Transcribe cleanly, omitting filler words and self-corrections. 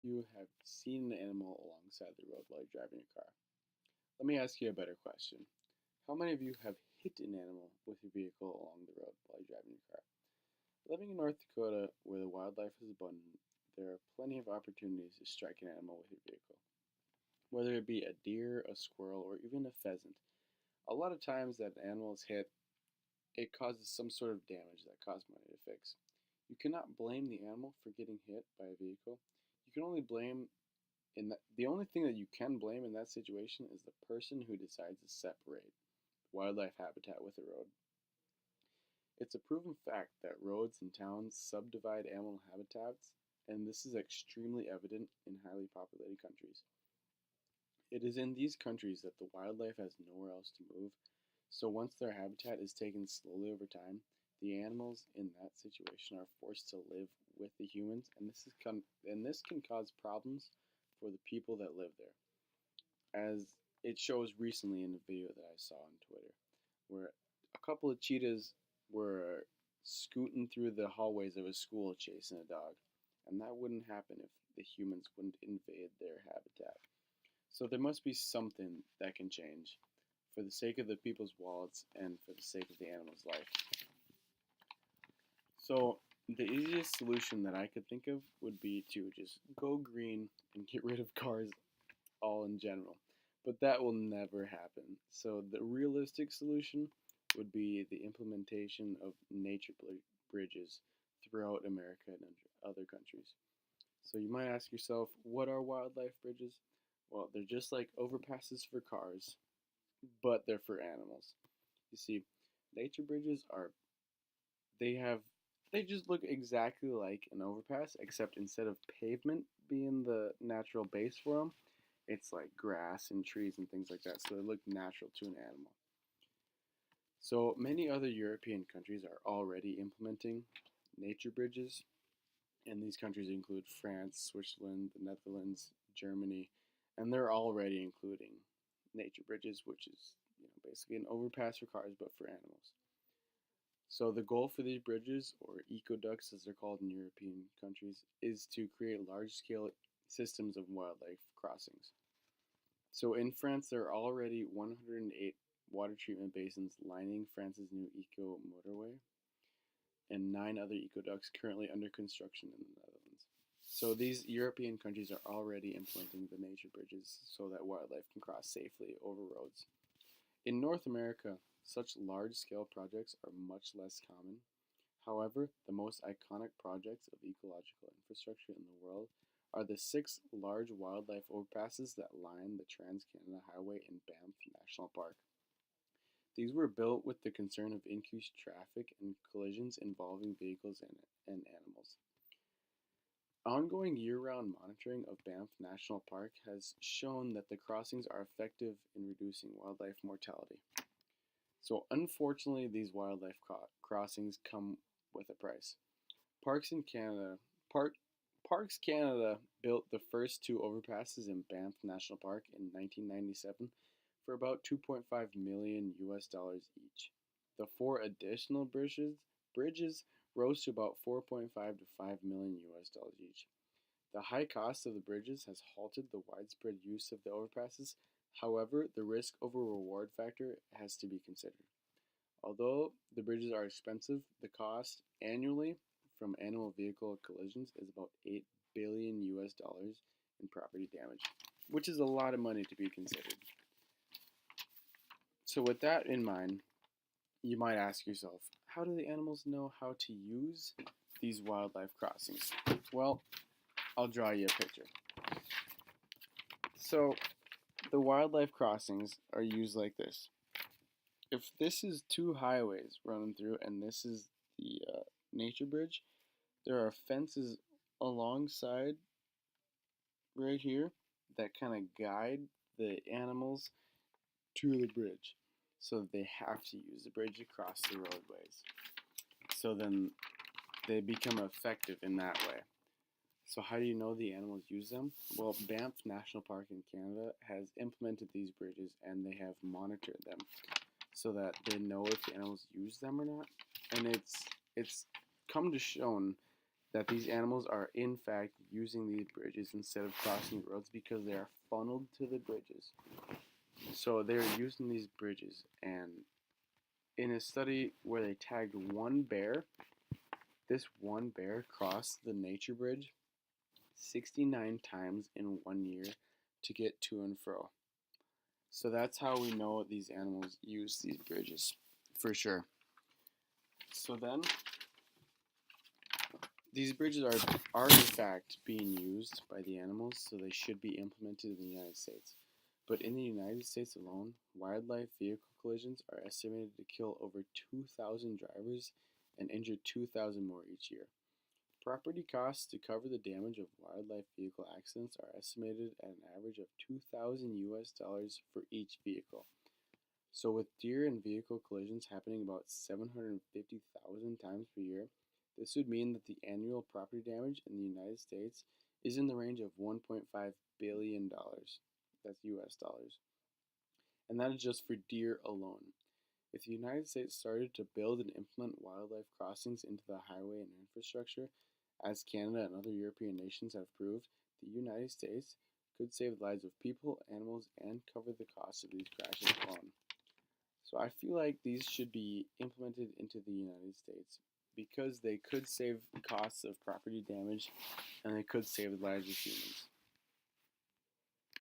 You have seen an animal alongside the road while you're driving your car. Let me ask you a better question. How many of you have hit an animal with your vehicle along the road while you're driving your car? Living in North Dakota, where the wildlife is abundant, there are plenty of opportunities to strike an animal with your vehicle. Whether it be a deer, a squirrel, or even a pheasant, a lot of times that an animal is hit, it causes some sort of damage that costs money to fix. You cannot blame the animal for getting hit by a vehicle. You can only blame the only thing that you can blame in that situation is the person who decides to separate wildlife habitat with a road. It's a proven fact that roads and towns subdivide animal habitats, and this is extremely evident in highly populated countries. It is in these countries that the wildlife has nowhere else to move, so once their habitat is taken slowly over time, the animals in that situation are forced to live with the humans, and this can cause problems for the people that live there, as it shows recently in a video that I saw on Twitter, where a couple of cheetahs were scooting through the hallways of a school chasing a dog, and that wouldn't happen if the humans wouldn't invade their habitat. So there must be something that can change for the sake of the people's wallets and for the sake of the animal's life. So the easiest solution that I could think of would be to just go green and get rid of cars all in general. But that will never happen. So the realistic solution would be the implementation of nature bridges throughout America and other countries. So you might ask yourself, what are wildlife bridges? Well, they're just like overpasses for cars, but they're for animals. You see, nature bridges are they have they just look exactly like an overpass, except instead of pavement being the natural base for them, it's like grass and trees and things like that, so they look natural to an animal. So many other European countries are already implementing nature bridges, and these countries include France, Switzerland, the Netherlands, Germany, and they're already including nature bridges, which is basically an overpass for cars but for animals. So the goal for these bridges, or ecoducts as they're called in European countries, is to create large-scale systems of wildlife crossings. So in France, there are already 108 water treatment basins lining France's new eco motorway, and 9 other ecoducts currently under construction in the Netherlands. So these European countries are already implementing the nature bridges so that wildlife can cross safely over roads. In North America, such large-scale projects are much less common. However, the most iconic projects of ecological infrastructure in the world are the 6 large wildlife overpasses that line the Trans-Canada Highway in Banff National Park. These were built with the concern of increased traffic and collisions involving vehicles and animals. Ongoing year-round monitoring of Banff National Park has shown that the crossings are effective in reducing wildlife mortality. So unfortunately, these wildlife crossings come with a price. Parks in Canada, Park, Parks Canada built the first 2 overpasses in Banff National Park in 1997 for about 2.5 million US dollars each. The 4 additional bridges rose to about 4.5 to 5 million US dollars each. The high cost of the bridges has halted the widespread use of the overpasses. However, the risk over reward factor has to be considered. Although the bridges are expensive, the cost annually from animal vehicle collisions is about 8 billion US dollars in property damage, which is a lot of money to be considered. So with that in mind, you might ask yourself, how do the animals know how to use these wildlife crossings? Well, I'll draw you a picture. So the wildlife crossings are used like this. If this is 2 highways running through and this is the nature bridge, there are fences alongside right here that kind of guide the animals to the bridge. So they have to use the bridge across the roadways. So then they become effective in that way. So how do you know the animals use them? Well, Banff National Park in Canada has implemented these bridges and they have monitored them so that they know if the animals use them or not. And it's come to shown that these animals are in fact using these bridges instead of crossing the roads because they are funneled to the bridges. So they're using these bridges, and in a study where they tagged one bear, this one bear crossed the nature bridge 69 times in 1 year to get to and fro. So that's how we know these animals use these bridges, for sure. So then, these bridges are in fact being used by the animals, so they should be implemented in the United States. But in the United States alone, wildlife vehicle collisions are estimated to kill over 2,000 drivers and injure 2,000 more each year. Property costs to cover the damage of wildlife vehicle accidents are estimated at an average of $2,000 for each vehicle. So, with deer and vehicle collisions happening about 750,000 times per year, this would mean that the annual property damage in the United States is in the range of $1.5 billion. That's US dollars. And that is just for deer alone. If the United States started to build and implement wildlife crossings into the highway and infrastructure, as Canada and other European nations have proved, the United States could save the lives of people, animals, and cover the costs of these crashes alone. So I feel like these should be implemented into the United States because they could save costs of property damage and they could save the lives of humans.